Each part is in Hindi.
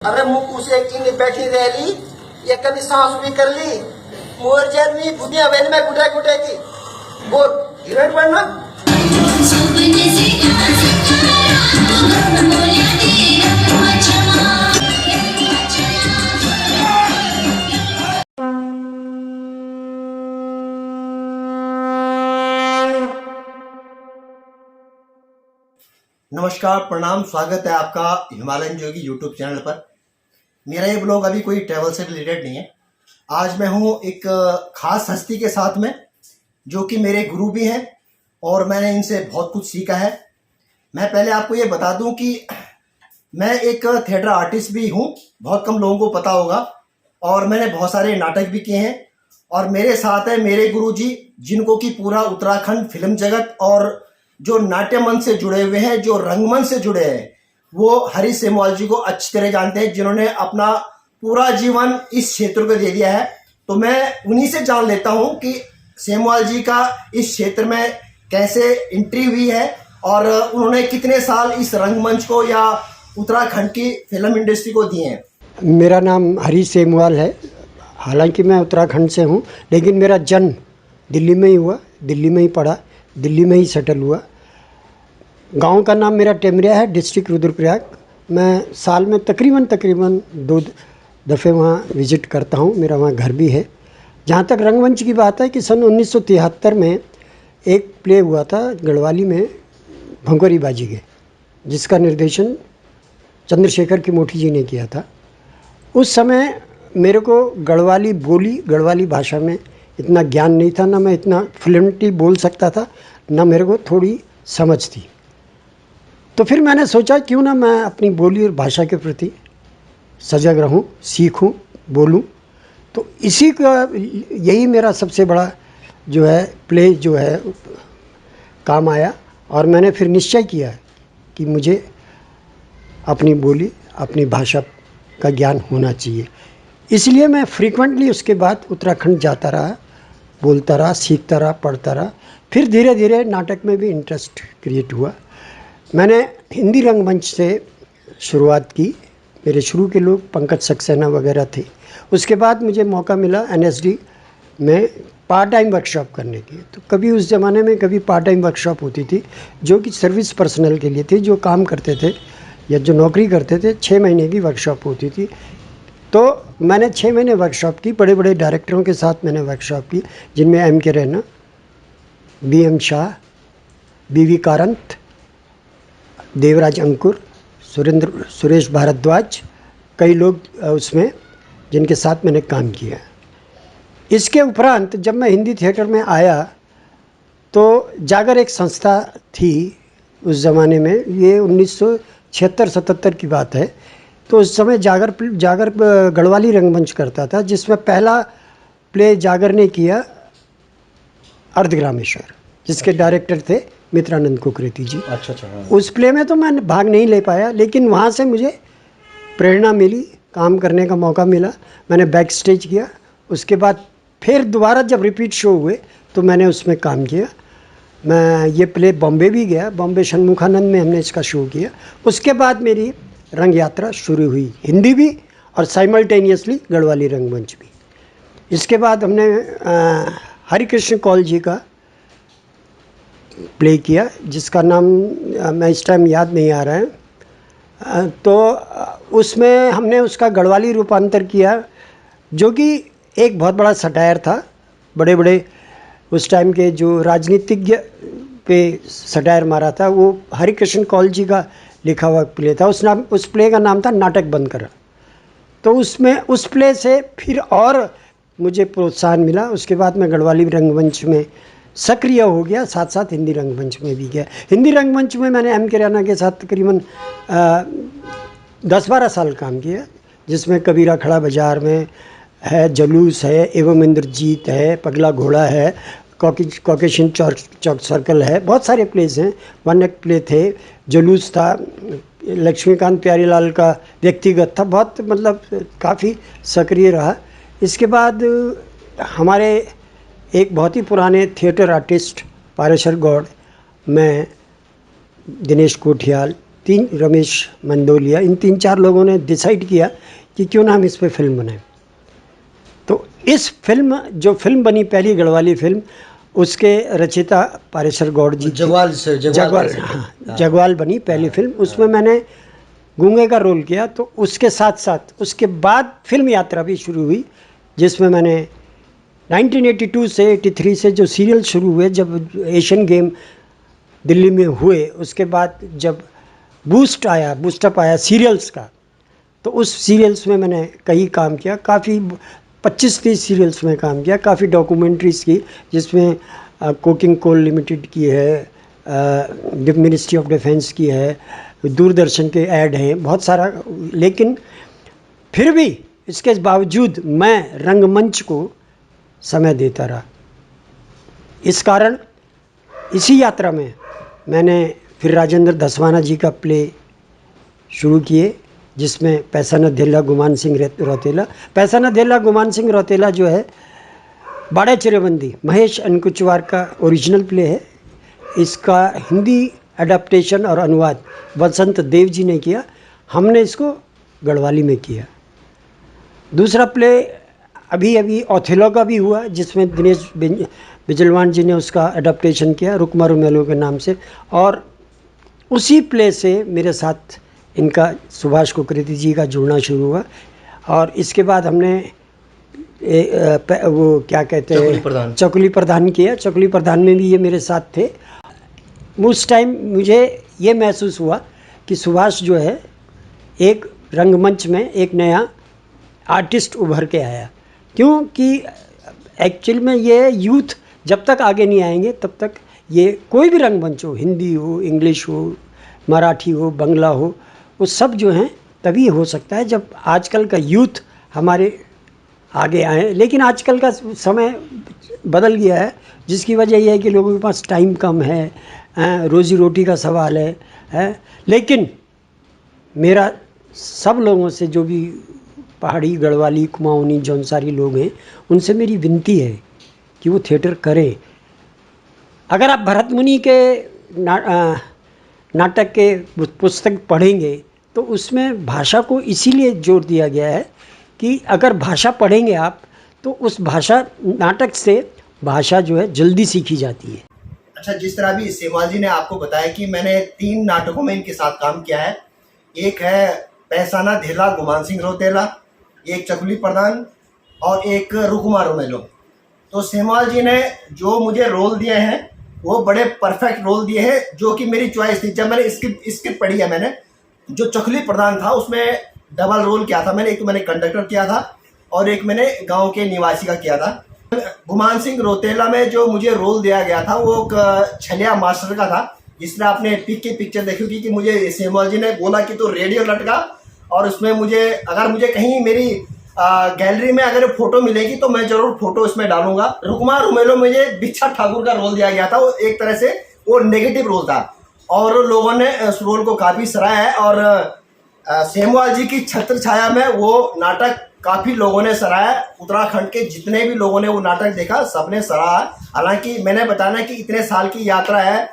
अरे मुँह से की बैठी रही ये कभी सांस भी कर ली मोर जैसी बुद्धियां वेल में गुटे गुटे की वो हीरोइन बनना। नमस्कार, प्रणाम, स्वागत है आपका हिमालयन जोगी यूट्यूब चैनल पर। मेरा ये ब्लॉग अभी कोई ट्रैवल से रिलेटेड नहीं है। आज मैं हूँ एक खास हस्ती के साथ में, जो कि मेरे गुरु भी हैं और मैंने इनसे बहुत कुछ सीखा है। मैं पहले आपको ये बता दूं कि मैं एक थिएटर आर्टिस्ट भी हूँ, बहुत कम लोगों को पता होगा, और मैंने बहुत सारे नाटक भी किए हैं। और मेरे साथ है मेरे गुरु जी, जिनको कि पूरा उत्तराखंड फिल्म जगत और जो नाट्य मंच से जुड़े हुए हैं, जो रंगमंच से जुड़े हैं, वो हरीश सेमवाल जी को अच्छी तरह जानते हैं, जिन्होंने अपना पूरा जीवन इस क्षेत्र को दे दिया है। तो मैं उन्हीं से जान लेता हूं कि सेमवाल जी का इस क्षेत्र में कैसे एंट्री हुई है और उन्होंने कितने साल इस रंगमंच को या उत्तराखंड की फिल्म इंडस्ट्री को दिए हैं। मेरा नाम हरीश सेमवाल है। हालांकि मैं उत्तराखंड से हूं, लेकिन मेरा जन्म दिल्ली में ही हुआ, दिल्ली में ही पढ़ा, दिल्ली में ही सेटल हुआ। गांव का नाम मेरा टेमरिया है, डिस्ट्रिक्ट रुद्रप्रयाग। मैं साल में तकरीबन 2 दफ़े वहाँ विज़िट करता हूँ, मेरा वहाँ घर भी है। जहाँ तक रंगमंच की बात है कि सन 1973 में एक प्ले हुआ था गढ़वाली में, भंकोरी बाजी के, जिसका निर्देशन चंद्रशेखर की मोठी जी ने किया था। उस समय मेरे को गढ़वाली बोली, गढ़वाली भाषा में इतना ज्ञान नहीं था, ना मैं इतना फ्लुएंटली बोल सकता था, ना मेरे को थोड़ी समझ थी। तो फिर मैंने सोचा क्यों ना मैं अपनी बोली और भाषा के प्रति सजग रहूं, सीखूं, बोलूं। तो इसी का यही मेरा सबसे बड़ा जो है प्ले जो है काम आया। और मैंने फिर निश्चय किया कि मुझे अपनी बोली, अपनी भाषा का ज्ञान होना चाहिए। इसलिए मैं फ्रीक्वेंटली उसके बाद उत्तराखंड जाता रहा, बोलता रहा, सीखता रहा, पढ़ता रहा। फिर धीरे धीरे नाटक में भी इंटरेस्ट क्रिएट हुआ। मैंने हिंदी रंगमंच से शुरुआत की। मेरे शुरू के लोग पंकज सक्सेना वगैरह थे। उसके बाद मुझे मौका मिला NSD में पार्ट टाइम वर्कशॉप करने की। तो कभी उस ज़माने में कभी पार्ट टाइम वर्कशॉप होती थी, जो कि सर्विस पर्सनल के लिए थी, जो काम करते थे या जो नौकरी करते थे। 6 महीने की वर्कशॉप होती थी। तो मैंने 6 महीने वर्कशॉप की, बड़े बड़े डायरेक्टरों के साथ मैंने वर्कशॉप की, जिनमें M.K. Raina, B.M. Shah, B.V. Karanth, Devraj अंकुर, सुरेश भारद्वाज, कई लोग उसमें जिनके साथ मैंने काम किया। इसके उपरांत जब मैं हिंदी थिएटर में आया तो जागर एक संस्था थी उस ज़माने में, ये 1976-77 की बात है। तो उस समय जागर गढ़वाली रंगमंच करता था, जिसमें पहला प्ले जागर ने किया अर्धग्रामेश्वर, जिसके डायरेक्टर थे मित्रानंद कुकरेती जी। अच्छा। उस प्ले में तो मैं भाग नहीं ले पाया, लेकिन वहाँ से मुझे प्रेरणा मिली, काम करने का मौका मिला। मैंने बैक स्टेज किया। उसके बाद फिर दोबारा जब रिपीट शो हुए तो मैंने उसमें काम किया। मैं ये प्ले बॉम्बे भी गया, बॉम्बे षणमुखानंद में हमने इसका शो किया। उसके बाद मेरी रंग यात्रा शुरू हुई, हिंदी भी और साइमल्टेनियसली गढ़वाली रंगमंच भी। इसके बाद हमने हरिकृष्ण कौल जी का प्ले किया, जिसका नाम मैं इस टाइम याद नहीं आ रहा है। तो उसमें हमने उसका गढ़वाली रूपांतर किया, जो कि एक बहुत बड़ा सटायर था। बड़े बड़े उस टाइम के जो राजनीतिज्ञ पे सटायर मारा था, वो हरिकृष्ण कौल जी का लिखा हुआ प्ले था। उस प्ले का नाम था नाटक बंद कर। तो उसमें उस प्ले से फिर और मुझे प्रोत्साहन मिला। उसके बाद मैं गढ़वाली रंगमंच में सक्रिय हो गया, साथ साथ हिंदी रंगमंच में भी गया। हिंदी रंगमंच में मैंने M.K. रैना के साथ तकरीबन 10-12 साल काम किया, जिसमें कबीरा खड़ा बाजार में है, जलूस है, एवं इंद्रजीत है, पगला घोड़ा है, कॉकेशियन चौक सर्कल है, बहुत सारे प्लेस हैं। वन एक्ट प्ले थे, जलूस था, लक्ष्मीकांत प्यारीलाल का व्यक्तिगत था, बहुत मतलब काफ़ी सक्रिय रहा। इसके बाद हमारे एक बहुत ही पुराने थिएटर आर्टिस्ट पारेशर गौड़, मैं, दिनेश कोठियाल, रमेश मंडोलिया, इन 3-4 लोगों ने डिसाइड किया कि क्यों ना हम इस पे फिल्म बनाएं। तो इस फिल्म जो फिल्म बनी पहली गढ़वाली फिल्म, उसके रचयिता पारेसर गौड़ जी थे। जगवाल से जगवाल, हाँ, जगवाल बनी पहली फिल्म। उसमें मैंने गूंगे का रोल किया। तो उसके साथ साथ उसके बाद फिल्म यात्रा भी शुरू हुई, जिसमें मैंने 1982 से 83 से जो सीरियल शुरू हुए, जब एशियन गेम दिल्ली में हुए, उसके बाद जब बूस्टअप आया सीरियल्स का, तो उस सीरियल्स में मैंने कई काम किया, काफ़ी 25-30 सीरियल्स में काम किया, काफ़ी डॉक्यूमेंट्रीज़ की, जिसमें कोकिंग कोल लिमिटेड की है, मिनिस्ट्री ऑफ डिफेंस की है, दूरदर्शन के ऐड हैं, बहुत सारा। लेकिन फिर भी इसके बावजूद मैं रंगमंच को समय देता रहा। इस कारण इसी यात्रा में मैंने फिर राजेंद्र धसवाना जी का प्ले शुरू किए, जिसमें पैसा न धेला गुमान सिंह रौतेला। पैसा न धेला गुमान सिंह रौतेला जो है बाड़ा चिरेबंदी महेश अनकुचवार का ओरिजिनल प्ले है। इसका हिंदी एडाप्टेशन और अनुवाद वसंत देव जी ने किया, हमने इसको गढ़वाली में किया। दूसरा प्ले अभी ओथेलो का भी हुआ, जिसमें दिनेश बिजलवान जी ने उसका एडाप्टेशन किया रुकमा रुमेलो के नाम से। और उसी प्ले से मेरे साथ इनका सुभाष कुकरेती जी का जुड़ना शुरू हुआ। और इसके बाद हमने वो क्या कहते हैं, चकुली प्रधान किया। चकुली प्रधान में भी ये मेरे साथ थे। उस टाइम मुझे ये महसूस हुआ कि सुभाष जो है एक रंगमंच में एक नया आर्टिस्ट उभर के आया, क्योंकि एक्चुअल में ये यूथ जब तक आगे नहीं आएंगे तब तक ये कोई भी रंगमंच हो, हिंदी हो, इंग्लिश हो, मराठी हो, बंगला हो, वो सब जो हैं तभी हो सकता है जब आजकल का यूथ हमारे आगे आए। लेकिन आजकल का समय बदल गया है, जिसकी वजह यह है कि लोगों के पास टाइम कम है, रोज़ी रोटी का सवाल है। लेकिन मेरा सब लोगों से, जो भी पहाड़ी, गढ़वाली, कुमाऊनी, जौनसारी लोग हैं, उनसे मेरी विनती है कि वो थिएटर करें। अगर आप भरत मुनि के नाटक के पुस्तक पढ़ेंगे तो उसमें भाषा को इसीलिए जोर दिया गया है कि अगर भाषा पढ़ेंगे आप तो उस भाषा, नाटक से भाषा जो है जल्दी सीखी जाती है। अच्छा, जिस तरह भी सेमवाल जी ने आपको बताया कि मैंने 3 नाटकों में इनके साथ काम किया है। एक है पैसा न धेला गुमान सिंह रौतेला, एक चकुली प्रधान और एक रुकमा रुमेलो। तो सेमवाल जी ने जो मुझे रोल दिए हैं वो बड़े परफेक्ट रोल दिए हैं, जो कि मेरी चॉइस थी। जब मैंने स्क्रिप्ट पढ़ी है, मैंने जो चकुली प्रधान था उसमें डबल रोल किया था मैंने। एक तो मैंने कंडक्टर किया था और एक मैंने गांव के निवासी का किया था। गुमान सिंह रौतेला में जो मुझे रोल दिया गया था वो छलिया मास्टर का था, जिसने आपने पिक की पिक्चर देखी होगी कि मुझे सेमवाल जी ने बोला कि तो रेडियो लटका, और उसमें अगर मुझे कहीं मेरी गैलरी में अगर फोटो मिलेगी तो मैं जरूर फोटो इसमें डालूंगा। रुकमा रुमेलो में मुझे बिच्छा ठाकुर का रोल दिया गया था। वो एक तरह से वो नेगेटिव रोल था और लोगों ने उस रोल को काफ़ी सराहा है। और सेमवाल जी की छत्र छाया में वो नाटक काफ़ी लोगों ने सराहा। उत्तराखंड के जितने भी लोगों ने वो नाटक देखा सबने सराहा। हालांकि मैंने बताना कि इतने साल की यात्रा है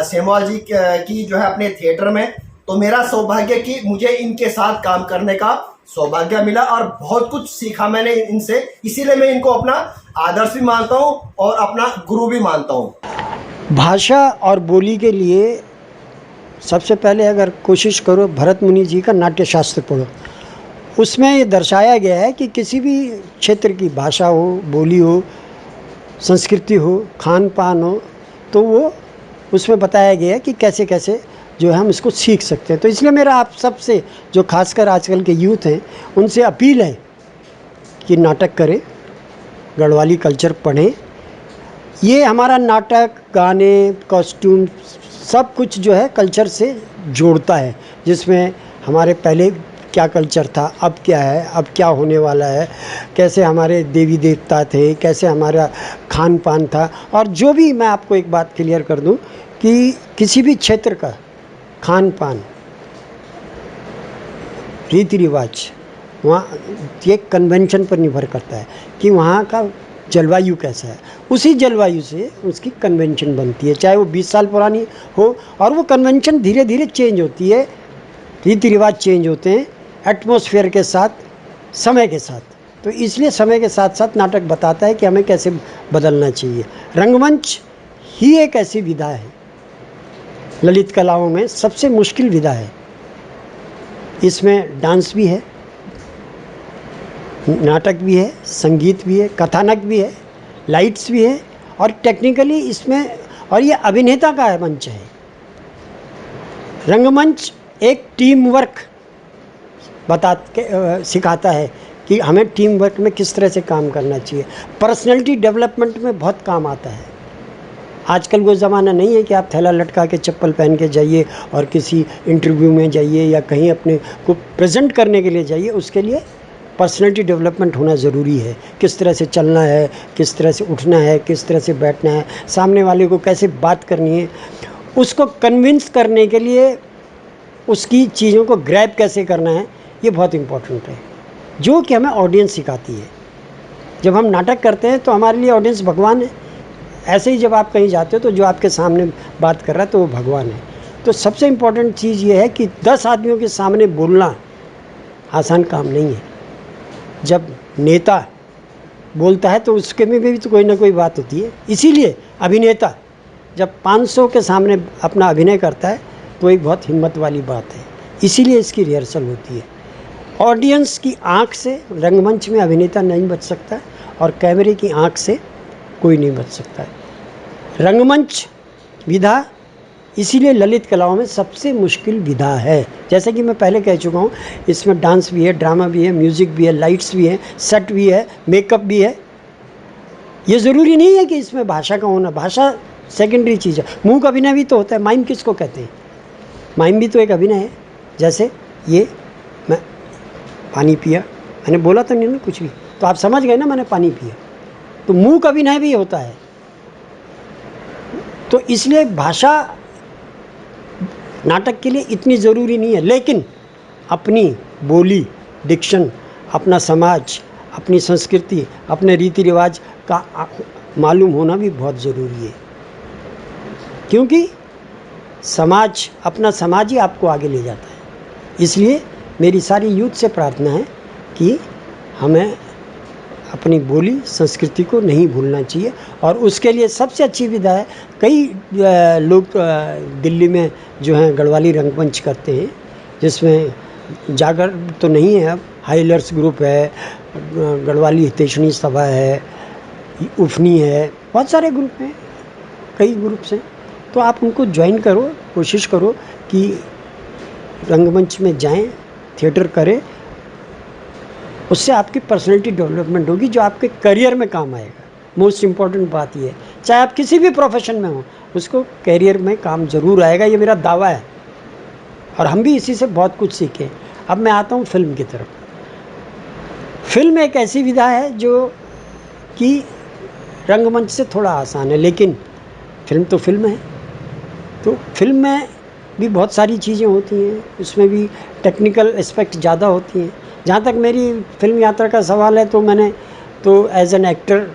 सेमवाल जी की जो है अपने थिएटर में, तो मेरा सौभाग्य कि मुझे इनके साथ काम करने का सौभाग्य मिला और बहुत कुछ सीखा मैंने इनसे। इसीलिए मैं इनको अपना आदर्श भी मानता हूँ और अपना गुरु भी मानता हूँ। भाषा और बोली के लिए सबसे पहले अगर कोशिश करो, भरत मुनि जी का नाट्य शास्त्र पढ़ो। उसमें ये दर्शाया गया है कि किसी भी क्षेत्र की भाषा हो, बोली हो, संस्कृति हो, खान पान हो, तो वो उसमें बताया गया है कि कैसे कैसे जो है हम इसको सीख सकते हैं। तो इसलिए मेरा आप सबसे, जो खासकर आजकल के यूथ हैं, उनसे अपील है कि नाटक करें, गढ़वाली कल्चर पढ़ें। ये हमारा नाटक, गाने, कॉस्ट्यूम सब कुछ जो है कल्चर से जोड़ता है, जिसमें हमारे पहले क्या कल्चर था, अब क्या है, अब क्या होने वाला है, कैसे हमारे देवी देवता थे, कैसे हमारा खान पान था। और जो भी, मैं आपको एक बात क्लियर कर दूं कि किसी भी क्षेत्र का खान पान, रीति रिवाज वहाँ एक कन्वेंशन पर निर्भर करता है कि वहाँ का जलवायु कैसा है, उसी जलवायु से उसकी कन्वेंशन बनती है, चाहे वो 20 साल पुरानी हो। और वो कन्वेंशन धीरे धीरे चेंज होती है, रीति रिवाज चेंज होते हैं एटमॉस्फेयर के साथ, समय के साथ। तो इसलिए समय के साथ साथ नाटक बताता है कि हमें कैसे बदलना चाहिए। रंगमंच ही एक ऐसी विधा है, ललित कलाओं में सबसे मुश्किल विधा है। इसमें डांस भी है, नाटक भी है, संगीत भी है, कथानक भी है, लाइट्स भी है, और टेक्निकली इसमें, और ये अभिनेता का मंच है। रंगमंच एक टीम वर्क सिखाता है कि हमें टीम वर्क में किस तरह से काम करना चाहिए। पर्सनैलिटी डेवलपमेंट में बहुत काम आता है। आजकल वो ज़माना नहीं है कि आप थैला लटका के चप्पल पहन के जाइए और किसी इंटरव्यू में जाइए या कहीं अपने को प्रेजेंट करने के लिए जाइए। उसके लिए पर्सनैलिटी डेवलपमेंट होना ज़रूरी है। किस तरह से चलना है, किस तरह से उठना है, किस तरह से बैठना है, सामने वाले को कैसे बात करनी है, उसको कन्विंस करने के लिए उसकी चीज़ों को ग्रैब कैसे करना है, ये बहुत इम्पोर्टेंट है, जो कि हमें ऑडियंस सिखाती है। जब हम नाटक करते हैं तो हमारे लिए ऑडियंस भगवान है। ऐसे ही जब आप कहीं जाते हो तो जो आपके सामने बात कर रहा है तो वो भगवान है। तो सबसे इम्पोर्टेंट चीज़ ये है कि 10 आदमियों के सामने बोलना आसान काम नहीं है। जब नेता बोलता है तो उसके में भी तो कोई ना कोई बात होती है। इसीलिए अभिनेता जब 500 के सामने अपना अभिनय करता है तो एक बहुत हिम्मत वाली बात है। इसीलिए इसकी रिहर्सल होती है। ऑडियंस की आंख से रंगमंच में अभिनेता नहीं बच सकता और कैमरे की आंख से कोई नहीं बच सकता है। रंगमंच विधा इसीलिए ललित कलाओं में सबसे मुश्किल विधा है। जैसे कि मैं पहले कह चुका हूँ, इसमें डांस भी है, ड्रामा भी है, म्यूज़िक भी है, लाइट्स भी हैं, सेट भी है, मेकअप भी है। ये ज़रूरी नहीं है कि इसमें भाषा का होना, भाषा सेकेंडरी चीज़ है। मुंह का अभिनय भी तो होता है। माइम किसको कहते हैं? माइम भी तो एक अभिनय है। जैसे ये मैं पानी पिया, मैंने बोला तो नहीं ना कुछ भी, तो आप समझ गए ना मैंने पानी पिया। तो मुंह का अभिनय भी होता है। तो इसलिए भाषा नाटक के लिए इतनी ज़रूरी नहीं है, लेकिन अपनी बोली, डिक्शन, अपना समाज, अपनी संस्कृति, अपने रीति रिवाज का मालूम होना भी बहुत ज़रूरी है, क्योंकि समाज, अपना समाज ही आपको आगे ले जाता है। इसलिए मेरी सारी यूथ से प्रार्थना है कि हमें अपनी बोली, संस्कृति को नहीं भूलना चाहिए। और उसके लिए सबसे अच्छी विधा है, कई लोग दिल्ली में जो हैं गढ़वाली रंगमंच करते हैं, जिसमें जागर तो नहीं है, अब हाइलर्स ग्रुप है, गढ़वाली हितैषणी सभा है, उफनी है, बहुत सारे ग्रुप हैं, कई ग्रुप्स हैं। तो आप उनको ज्वाइन करो, कोशिश करो कि रंगमंच में जाएं, थिएटर करें। उससे आपकी पर्सनैलिटी डेवलपमेंट होगी, जो आपके करियर में काम आएगा। मोस्ट इम्पॉर्टेंट बात ये है, चाहे आप किसी भी प्रोफेशन में हो, उसको करियर में काम ज़रूर आएगा, ये मेरा दावा है। और हम भी इसी से बहुत कुछ सीखे। अब मैं आता हूँ फिल्म की तरफ। फिल्म एक ऐसी विधा है जो कि रंगमंच से थोड़ा आसान है, लेकिन फिल्म तो फिल्म है। तो फिल्म में भी बहुत सारी चीज़ें होती हैं, उसमें भी टेक्निकल एस्पेक्ट ज़्यादा होती हैं। जहाँ तक मेरी फिल्म यात्रा का सवाल है, तो मैंने तो एज एन एक्टर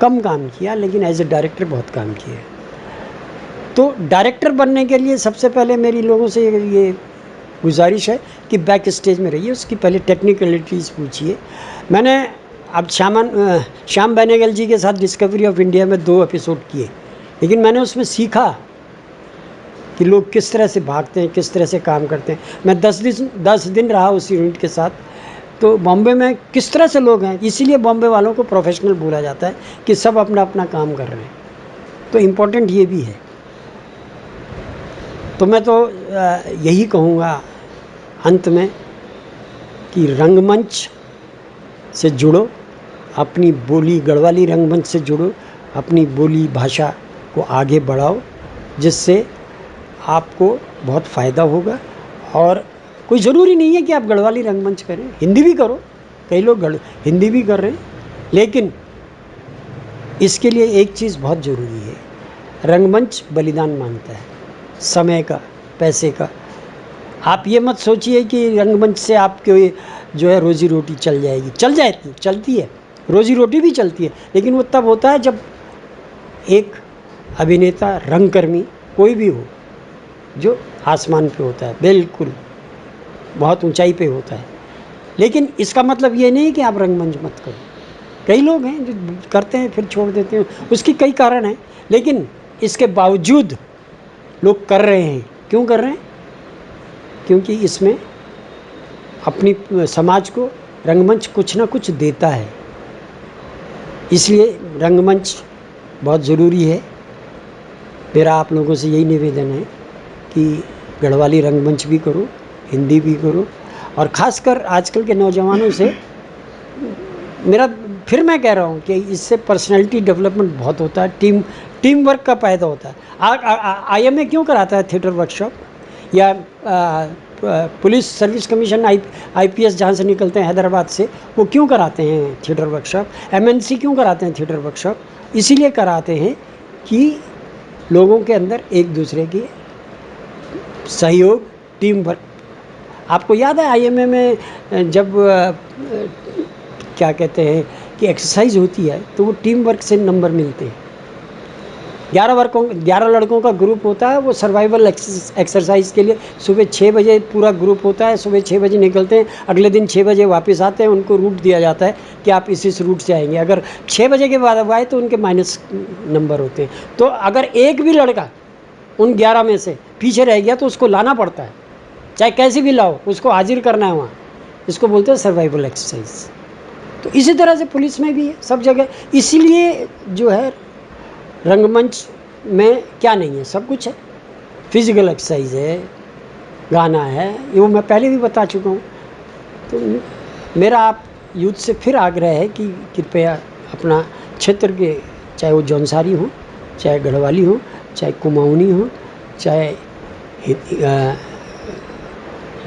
कम काम किया, लेकिन एज ए डायरेक्टर बहुत काम किया। तो डायरेक्टर बनने के लिए सबसे पहले मेरी लोगों से ये गुजारिश है कि बैक स्टेज में रहिए, उसकी पहले टेक्निकलिटीज़ पूछिए। मैंने अब श्याम बेनेगल जी के साथ डिस्कवरी ऑफ इंडिया में 2 एपिसोड किए, लेकिन मैंने उसमें सीखा कि लोग किस तरह से भागते हैं, किस तरह से काम करते हैं। मैं 10 दिन रहा उस यूनिट के साथ, तो बॉम्बे में किस तरह से लोग हैं, इसीलिए बॉम्बे वालों को प्रोफेशनल बोला जाता है कि सब अपना अपना काम कर रहे हैं। तो इम्पोर्टेंट ये भी है। तो मैं तो यही कहूँगा अंत में कि रंगमंच से जुड़ो, अपनी बोली, गढ़वाली रंगमंच से जुड़ो, अपनी बोली भाषा को आगे बढ़ाओ, जिससे आपको बहुत फ़ायदा होगा। और कोई ज़रूरी नहीं है कि आप गढ़वाली रंगमंच करें, हिंदी भी करो, कई लोग हिंदी भी कर रहे हैं। लेकिन इसके लिए एक चीज़ बहुत ज़रूरी है, रंगमंच बलिदान मांगता है, समय का, पैसे का। आप ये मत सोचिए कि रंगमंच से आपके जो है रोज़ी रोटी चल जाएगी। चल जाती, चलती है, रोजी रोटी भी चलती है, लेकिन वो तब होता है जब एक अभिनेता, रंगकर्मी कोई भी हो जो आसमान पे होता है, बिल्कुल बहुत ऊंचाई पे होता है। लेकिन इसका मतलब ये नहीं कि आप रंगमंच मत करो। कई लोग हैं जो करते हैं फिर छोड़ देते हैं, उसकी कई कारण हैं, लेकिन इसके बावजूद लोग कर रहे हैं। क्यों कर रहे हैं? क्योंकि इसमें अपनी समाज को रंगमंच कुछ ना कुछ देता है, इसलिए रंगमंच बहुत ज़रूरी है। मेरा आप लोगों से यही निवेदन है कि गढ़वाली रंगमंच भी करो, हिंदी भी करो, और ख़ासकर आजकल के नौजवानों से मैं कह रहा हूँ कि इससे पर्सनैलिटी डेवलपमेंट बहुत होता है, टीम वर्क का पैदा होता है। IMA क्यों कराता है थिएटर वर्कशॉप, या पुलिस सर्विस कमीशन IPS जहाँ से निकलते हैं हैदराबाद से, वो क्यों कराते हैं थिएटर वर्कशॉप? MNC क्यों कराते हैं थिएटर वर्कशॉप? इसीलिए कराते हैं कि लोगों के अंदर एक दूसरे की सहयोग, टीम वर्क। आपको याद है IMA में जब क्या कहते हैं कि एक्सरसाइज होती है तो वो टीम वर्क से नंबर मिलते हैं। 11 लड़कों का ग्रुप होता है, वो सर्वाइवल एक्सरसाइज के लिए सुबह 6 बजे पूरा ग्रुप होता है, सुबह 6 बजे निकलते हैं, अगले दिन 6 बजे वापस आते हैं। उनको रूट दिया जाता है कि आप इस रूट से आएंगे। अगर 6 बजे के बाद आए तो उनके माइनस नंबर होते हैं। तो अगर एक भी लड़का उन 11 में से पीछे रह गया तो उसको लाना पड़ता है, चाहे कैसे भी लाओ, उसको हाजिर करना है वहाँ। इसको बोलते हैं सर्वाइवल एक्सरसाइज। तो इसी तरह से पुलिस में भी है, सब जगह। इसीलिए जो है रंगमंच में क्या नहीं है, सब कुछ है। फिजिकल एक्सरसाइज है, गाना है, ये वो मैं पहले भी बता चुका हूँ। तो मेरा आप यूथ से फिर आग्रह है कि कृपया अपना क्षेत्र के, चाहे वो जौनसारी हो, चाहे गढ़वाली हो, चाहे कुमाऊनी हो, चाहे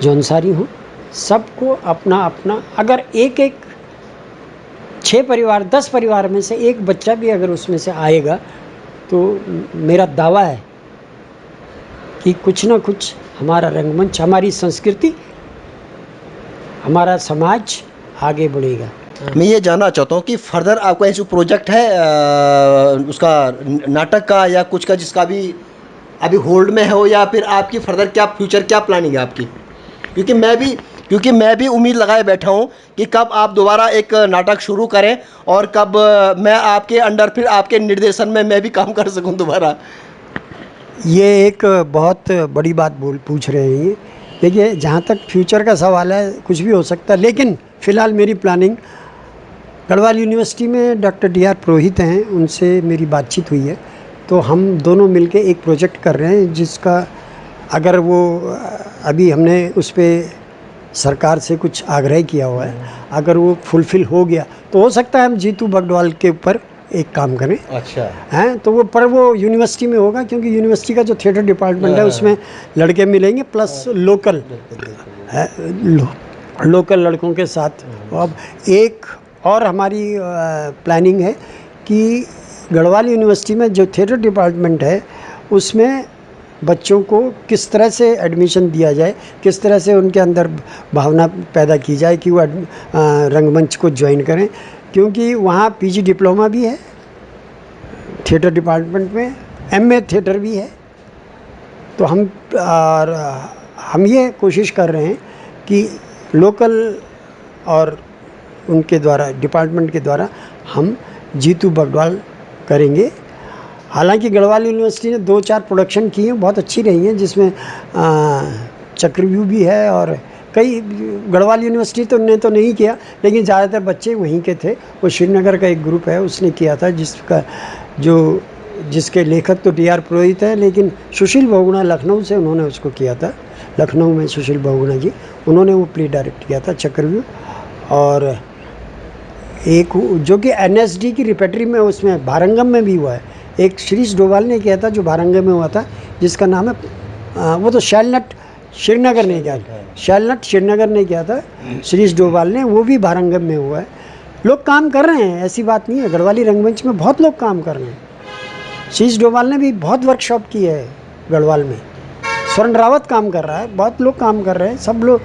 जौनसारी हो, सबको अपना अपना, अगर एक 6 परिवार 10 परिवार में से एक बच्चा भी अगर उसमें से आएगा तो मेरा दावा है कि कुछ ना कुछ हमारा रंगमंच, हमारी संस्कृति, हमारा समाज आगे बढ़ेगा। मैं ये जानना चाहता हूँ कि फर्दर आपका ऐसा प्रोजेक्ट है उसका नाटक का या कुछ का, जिसका अभी होल्ड में हो, या फिर आपकी फर्दर क्या फ्यूचर, क्या प्लानिंग है आपकी? क्योंकि मैं भी उम्मीद लगाए बैठा हूँ कि कब आप दोबारा एक नाटक शुरू करें और कब मैं आपके अंडर, फिर आपके निर्देशन में मैं भी काम कर सकूँ दोबारा। ये एक बहुत बड़ी बात पूछ रहे हैं ये। देखिए, जहाँ तक फ्यूचर का सवाल है, कुछ भी हो सकता है, लेकिन फ़िलहाल मेरी प्लानिंग, गढ़वाल यूनिवर्सिटी में डॉक्टर DR पुरोहित हैं, उनसे मेरी बातचीत हुई है। तो हम दोनों मिलके एक प्रोजेक्ट कर रहे हैं, जिसका अगर वो अभी हमने उस पर सरकार से कुछ आग्रह किया हुआ है, अगर वो फुलफ़िल हो गया तो हो सकता है हम जीतू बगडवाल के ऊपर एक काम करें। अच्छा हैं, तो वो यूनिवर्सिटी में होगा, क्योंकि यूनिवर्सिटी का जो थिएटर डिपार्टमेंट है उसमें लड़के मिलेंगे, प्लस लोकल लड़कों के साथ। अब एक और हमारी प्लानिंग है कि गढ़वाल यूनिवर्सिटी में जो थिएटर डिपार्टमेंट है उसमें बच्चों को किस तरह से एडमिशन दिया जाए, किस तरह से उनके अंदर भावना पैदा की जाए कि वो रंगमंच को ज्वाइन करें, क्योंकि वहाँ PG डिप्लोमा भी है थिएटर डिपार्टमेंट में, MA थिएटर भी है। तो हम ये कोशिश कर रहे हैं कि लोकल और उनके द्वारा, डिपार्टमेंट के द्वारा हम जीतू बगडवाल करेंगे। हालांकि गढ़वाल यूनिवर्सिटी ने 2-4 प्रोडक्शन की हैं, बहुत अच्छी रही हैं, जिसमें चक्रव्यूह भी है, और कई गढ़वाल यूनिवर्सिटी तो ने तो नहीं किया, लेकिन ज़्यादातर बच्चे वहीं के थे। वो श्रीनगर का एक ग्रुप है, उसने किया था, जिसके लेखक तो DR पुरोहित है, लेकिन सुशील बहुगुणा लखनऊ से उन्होंने उसको किया था। लखनऊ में सुशील बहुगुणा जी, उन्होंने वो प्ले डायरेक्ट किया था, चक्रव्यूह। और एक जो कि NSD की रिपेटरी में, उसमें भारंगम में भी हुआ है, एक श्रीश डोभाल ने किया था जो भारंगम में हुआ था, जिसका नाम है वो तो शैलनट श्रीनगर ने किया, शैलनट श्रीनगर ने किया था श्रीश डोभाल ने, वो भी भारंगम में हुआ है। लोग काम कर रहे हैं, ऐसी बात नहीं है। गढ़वाली रंगमंच में बहुत लोग काम कर रहे हैं। श्रीश डोभाल ने भी बहुत वर्कशॉप की है गढ़वाल में। स्वर्ण रावत काम कर रहा है, बहुत लोग काम कर रहे हैं, सब लोग।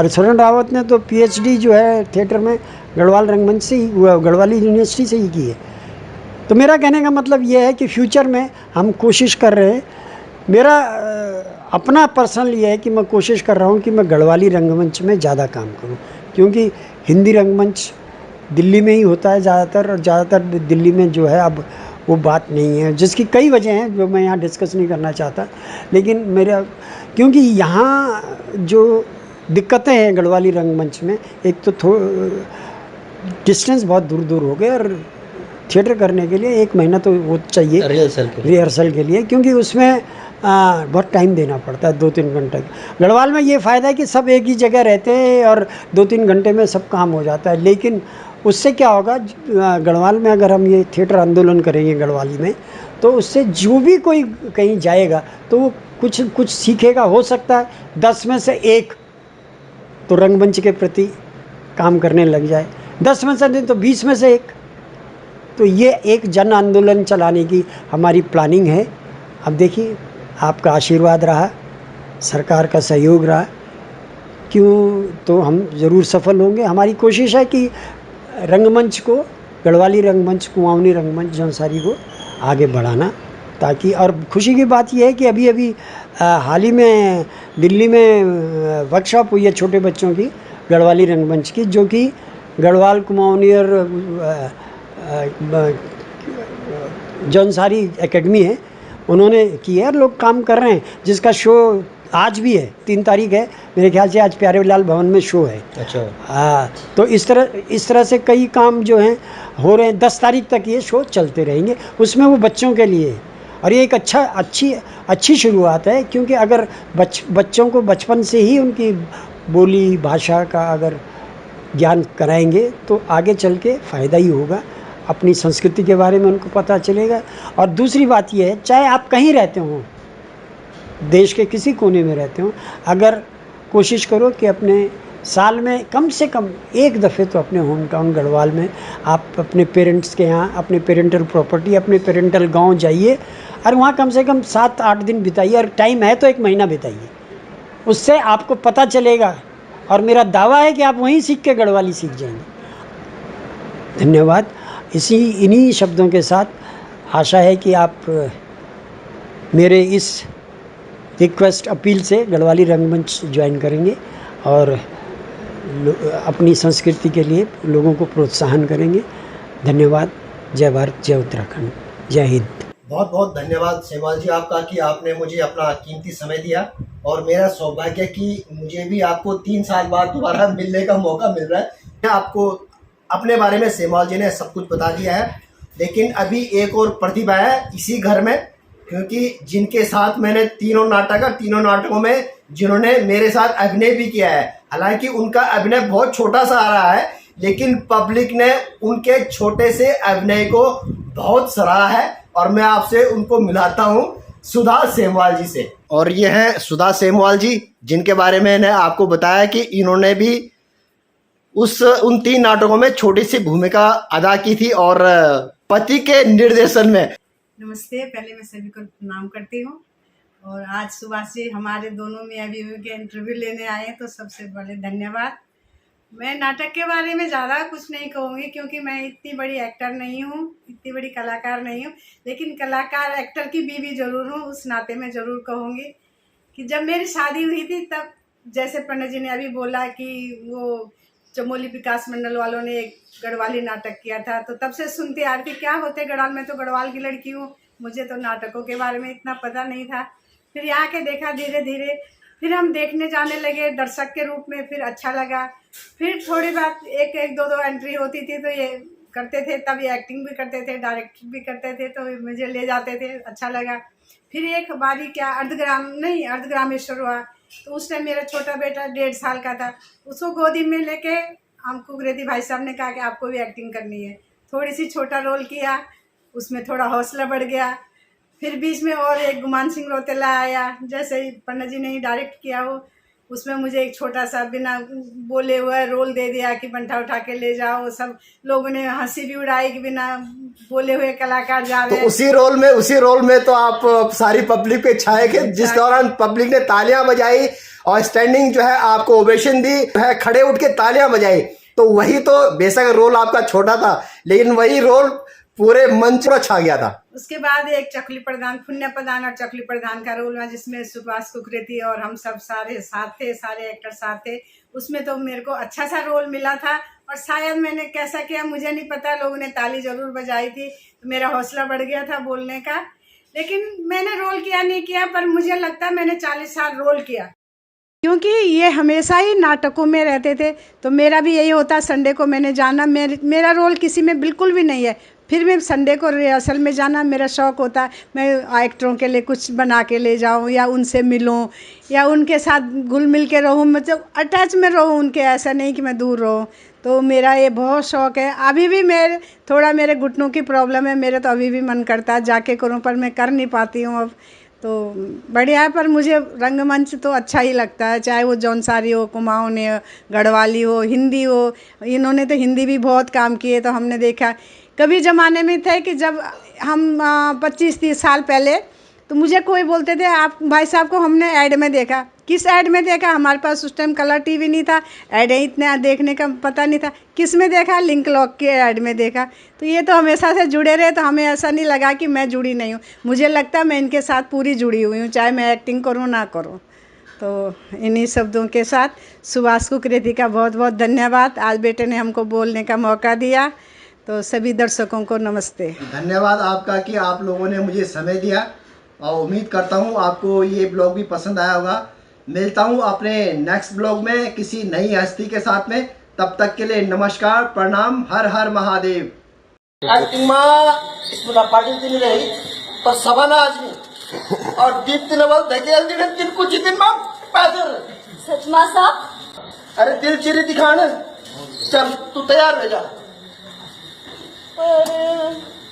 स्वर्ण रावत ने तो PhD जो है थिएटर में गढ़वाल रंगमंच से ही, गढ़वाल यूनिवर्सिटी से ही की है। तो मेरा कहने का मतलब ये है कि फ्यूचर में हम कोशिश कर रहे हैं, मेरा अपना पर्सनल ये है कि मैं कोशिश कर रहा हूँ कि मैं गढ़वाली रंगमंच में ज़्यादा काम करूँ, क्योंकि हिंदी रंगमंच दिल्ली में ही होता है ज़्यादातर, और ज़्यादातर दिल्ली में जो है अब वो बात नहीं है, जिसकी कई वजह हैं जो मैं यहाँ डिस्कस नहीं करना चाहता। लेकिन मेरा, क्योंकि यहाँ जो दिक्कतें हैं गढ़वाली रंगमंच में, एक तो डिस्टेंस बहुत दूर दूर हो गए, और थिएटर करने के लिए 1 महीना तो वो चाहिए रिहर्सल के लिए, क्योंकि उसमें बहुत टाइम देना पड़ता है, 2-3 घंटे। गढ़वाल में ये फ़ायदा है कि सब एक ही जगह रहते हैं और 2-3 घंटे में सब काम हो जाता है। लेकिन उससे क्या होगा, गढ़वाल में अगर हम ये थिएटर आंदोलन करेंगे गढ़वाली में, तो उससे जो भी कोई कहीं जाएगा तो वो कुछ सीखेगा। हो सकता है 10 में से 1 तो रंगमंच के प्रति काम करने लग जाए, 10 में से नहीं तो 20 में से 1। तो ये एक जन आंदोलन चलाने की हमारी प्लानिंग है। अब देखिए, आपका आशीर्वाद रहा, सरकार का सहयोग रहा, क्यों तो हम ज़रूर सफल होंगे। हमारी कोशिश है कि रंगमंच को, गढ़वाली रंगमंच, कुमाऊनी रंगमंच, जौनसारी को आगे बढ़ाना, ताकि, और खुशी की बात यह है कि अभी हाल ही में दिल्ली में वर्कशॉप हुई है छोटे बच्चों की गढ़वाली रंगमंच की, जो कि गढ़वाल, कुमाऊनी और जौनसारी एकेडमी है, उन्होंने की है, लोग काम कर रहे हैं, जिसका शो आज भी है, 3 तारीख है मेरे ख्याल से, आज प्यारेलाल भवन में शो है। अच्छा। तो इस तरह से कई काम जो हैं हो रहे हैं। 10 तारीख तक ये शो चलते रहेंगे, उसमें वो बच्चों के लिए, और ये एक अच्छी शुरुआत है, क्योंकि अगर बच्चों को बचपन से ही उनकी बोली भाषा का अगर ज्ञान कराएंगे तो आगे चल के फ़ायदा ही होगा, अपनी संस्कृति के बारे में उनको पता चलेगा। और दूसरी बात यह है, चाहे आप कहीं रहते हो, देश के किसी कोने में रहते हो, अगर कोशिश करो कि अपने साल में कम से कम 1 दफ़े तो अपने होम टाउन गढ़वाल में आप अपने पेरेंट्स के यहाँ, अपने पेरेंटल प्रॉपर्टी, अपने पेरेंटल गांव जाइए, और वहाँ कम से कम 7-8 दिन बिताइए, और टाइम है तो 1 महीना बिताइए। उससे आपको पता चलेगा, और मेरा दावा है कि आप वहीं सीख के गढ़वाली सीख जाएंगे। धन्यवाद। इन्हीं शब्दों के साथ आशा है कि आप मेरे इस रिक्वेस्ट, अपील से गढ़वाली रंगमंच ज्वाइन करेंगे और अपनी संस्कृति के लिए लोगों को प्रोत्साहन करेंगे। धन्यवाद। जय भारत, जय उत्तराखंड, जय हिंद। बहुत बहुत धन्यवाद सेमवाल जी आपका कि आपने मुझे अपना कीमती समय दिया, और मेरा सौभाग्य कि मुझे भी आपको 3 साल बाद दोबारा मिलने का मौका मिल रहा है। आपको अपने बारे में सेमवाल जी ने सब कुछ बता दिया है, लेकिन अभी एक और प्रतिभा है इसी घर में, क्योंकि जिनके साथ मैंने 3 नाटकों में जिन्होंने मेरे साथ अभिनय भी किया है, हालांकि उनका अभिनय बहुत छोटा सा आ रहा है, लेकिन पब्लिक ने उनके छोटे से अभिनय को बहुत सराहा है, और मैं आपसे उनको मिलाता हूँ सुधा सेमवाल जी से। और ये हैं सुधा सेमवाल जी, जिनके बारे में मैंने आपको बताया कि इन्होंने भी उन 3 नाटकों में छोटी सी भूमिका अदा की थी, और पति के निर्देशन में। नमस्ते, पहले मैं सभी को प्रणाम करती हूँ, और आज सुबह से हमारे दोनों में अभी के इंटरव्यू लेने आए, तो सबसे पहले धन्यवाद। मैं नाटक के बारे में ज़्यादा कुछ नहीं कहूँगी, क्योंकि मैं इतनी बड़ी एक्टर नहीं हूँ, इतनी बड़ी कलाकार नहीं हूँ, लेकिन कलाकार एक्टर की बीवी ज़रूर हूँ। उस नाते में ज़रूर कहूँगी कि जब मेरी शादी हुई थी, तब जैसे पंडित जी ने अभी बोला कि वो चमोली विकास मंडल वालों ने एक गढ़वाली नाटक किया था, तो तब से सुनते आ रही थी क्या होते गढ़वाल में, तो गढ़वाल की लड़की हूँ, मुझे तो नाटकों के बारे में इतना पता नहीं था। फिर यहाँ के देखा धीरे धीरे, फिर हम देखने जाने लगे दर्शक के रूप में, फिर अच्छा लगा। फिर थोड़ी बात 1-2 एंट्री होती थी तो ये करते थे, तब ये एक्टिंग भी करते थे, डायरेक्ट भी करते थे, तो मुझे ले जाते थे, अच्छा लगा। फिर एक बारी क्या अर्धग्रामेश्वर हुआ, तो उस टाइम मेरा छोटा बेटा 1.5 साल का था, उसको गोदी में लेके हमको गुरेती भाई साहब ने कहा कि आपको भी एक्टिंग करनी है। थोड़ी सी छोटा रोल किया, उसमें थोड़ा हौसला बढ़ गया। फिर बीच में और एक गुमान सिंह रोतेला आया, जैसे ही पंडित जी ने ही डायरेक्ट किया हो, उसमें मुझे एक छोटा सा बिना बोले हुआ रोल दे दिया कि बंठा उठा के ले जाओ। सब लोगों ने हंसी भी उड़ाई कि बिना बोले हुए कलाकार जा रहे हैं। तो उसी रोल में तो आप सारी पब्लिक पे छाए थे, जिस दौरान पब्लिक ने तालियां बजाई और स्टैंडिंग जो है आपको ओवेशन दी है, खड़े उठ के तालियां बजाई। तो वही तो बेशक रोल आपका छोटा था, लेकिन वही रोल पूरे मंच पर छा गया था। उसके बाद एक चकली प्रधान, पुण्य प्रधान और चकली प्रधान का रोल हुआ, जिसमें सुभाष कुकरेती और हम सब सारे साथ थे, सारे एक्टर साथ थे। उसमें तो मेरे को अच्छा सा रोल मिला था, और शायद मैंने कैसा किया मुझे नहीं पता, लोगों ने ताली जरूर बजाई थी, तो मेरा हौसला बढ़ गया था बोलने का। लेकिन मैंने रोल किया नहीं किया, पर मुझे लगता है मैंने 40 साल रोल किया, क्योंकि ये हमेशा ही नाटकों में रहते थे। तो मेरा भी यही होता, संडे को मैंने जाना, मेरा रोल किसी में बिल्कुल भी नहीं है, फिर मैं संडे को रिहर्सल में जाना मेरा शौक़ होता। मैं एक्टरों के लिए कुछ बना के ले जाऊं, या उनसे मिलूं, या उनके साथ घुल मिल के रहूं, मतलब अटैच में रहूं उनके, ऐसा नहीं कि मैं दूर रहूं। तो मेरा ये बहुत शौक़ है। अभी भी मेरे घुटनों की प्रॉब्लम है, मेरे तो अभी भी मन करता है जाके करूं, पर मैं कर नहीं पाती हूँ अब। तो बढ़िया है, पर मुझे रंगमंच तो अच्छा ही लगता है, चाहे वो जौनसारी हो, कुमाऊन हो, गढ़वाली हो, हिंदी हो। इन्होंने तो हिंदी भी बहुत काम किए, तो हमने देखा कभी ज़माने में थे कि जब हम 25-30 साल पहले, तो मुझे कोई बोलते थे आप भाई साहब को हमने ऐड में देखा। किस ऐड में देखा? हमारे पास उस टाइम कलर टीवी नहीं था, ऐड इतने देखने का पता नहीं था। किस में देखा? लिंक लॉक के ऐड में देखा। तो ये तो हमेशा से जुड़े रहे, तो हमें ऐसा नहीं लगा कि मैं जुड़ी नहीं हूँ। मुझे लगता है मैं इनके साथ पूरी जुड़ी हुई हूँ, चाहे मैं एक्टिंग करूँ ना करूँ। तो इन्हीं शब्दों के साथ सुभाष कुकरेती का बहुत बहुत धन्यवाद। आज बेटे ने हमको बोलने का मौका दिया। तो सभी दर्शकों को नमस्ते। धन्यवाद आपका कि आप लोगों ने मुझे समय दिया, और उम्मीद करता हूँ आपको ये ब्लॉग भी पसंद आया होगा। मिलता हूँ अपने नेक्स्ट ब्लॉग में किसी नई हस्ती के साथ में। तब तक के लिए नमस्कार, प्रणाम, हर हर महादेव। एक्टिंग में पाटिल दिन रही, पर सभाना आज नहीं, और दीप्ति नवल धकेल दिन कुछ दिन में पैदल। सच में साहब? अरे दिल चिरी दिखाने, चल तू तैयार हो जा।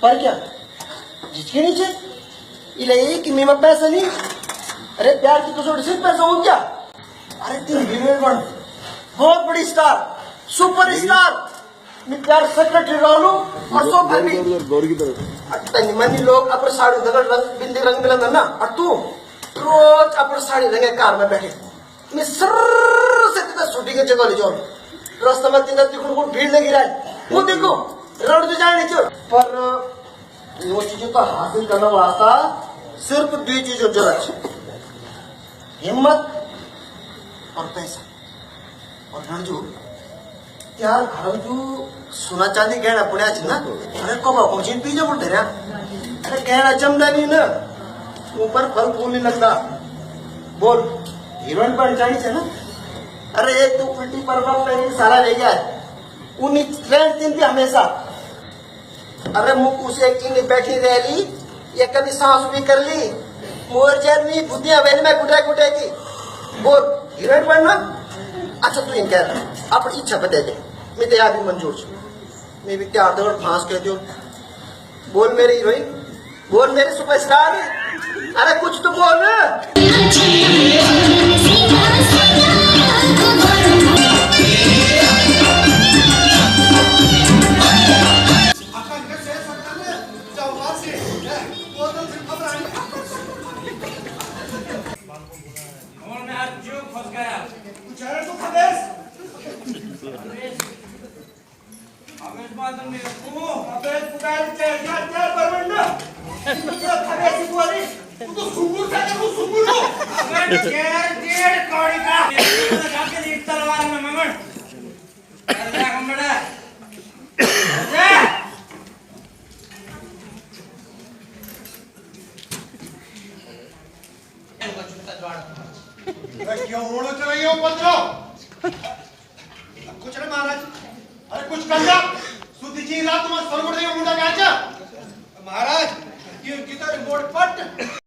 पर क्या जिसके नीचे इले कि मैं पैसा नहीं। अरे प्यार की कसौटी सिर्फ पैसा हो क्या? अरे तुम बन बहुत बड़ी स्टार, सुपर स्टार। मैं प्यार सेक्रेटरी रहूं और सो भाभी गौर की तरह मनी लोग अपने साड़ी दगड़ रंग बिंदी रंग मिलंगा ना, और तू रोज अपने साड़ी रंगे कार में बैठे। मैं सर से तीन शूटिंग के जगह ले जाऊं, रास्ते में तीन दिखो भीड़ नहीं गिराई, वो देखो रोड पे जाने क्यों। पर वो चीजों को हासिल करने वास्ता सिर्फ 2 चीजों जरूरत है, हिम्मत और पैसा। और रणजू यार रणजू सोना चांदी गहना पुण्या ना, अरे को पहुंची पीछे बोलते रहा। अरे गहना जमदा नहीं ना, ऊपर फल फूल नहीं लगता। बोल हीरोइन बन चाहिए ना। अरे एक तो उल्टी पर सारा ले गया, उन्हीं ट्रेंड दिन भी हमेशा। अरे मुख उसे की बैठी रही, ये कभी सांस भी कर ली, मोर जर्नी बुद्धियां वेल में गुटे गुटे की। बोल हीरोइन बनना? अच्छा तू कह रहा अपनी इच्छा बता दे, मैं तैयार भी मंजूर छू। मैं भी तैयार दौड़ फांस कहती हूँ। बोल मेरी हीरोइन, बोल मेरे सुपरस्टार। अरे कुछ तो बोल ना। क्यों होना चाहिए उपद्रव? कुछ ना महाराज, अरे कुछ करना सुधी जी रात में सरगुड़ मुंडा गाचा महाराज ये गीता रिपोर्ट पट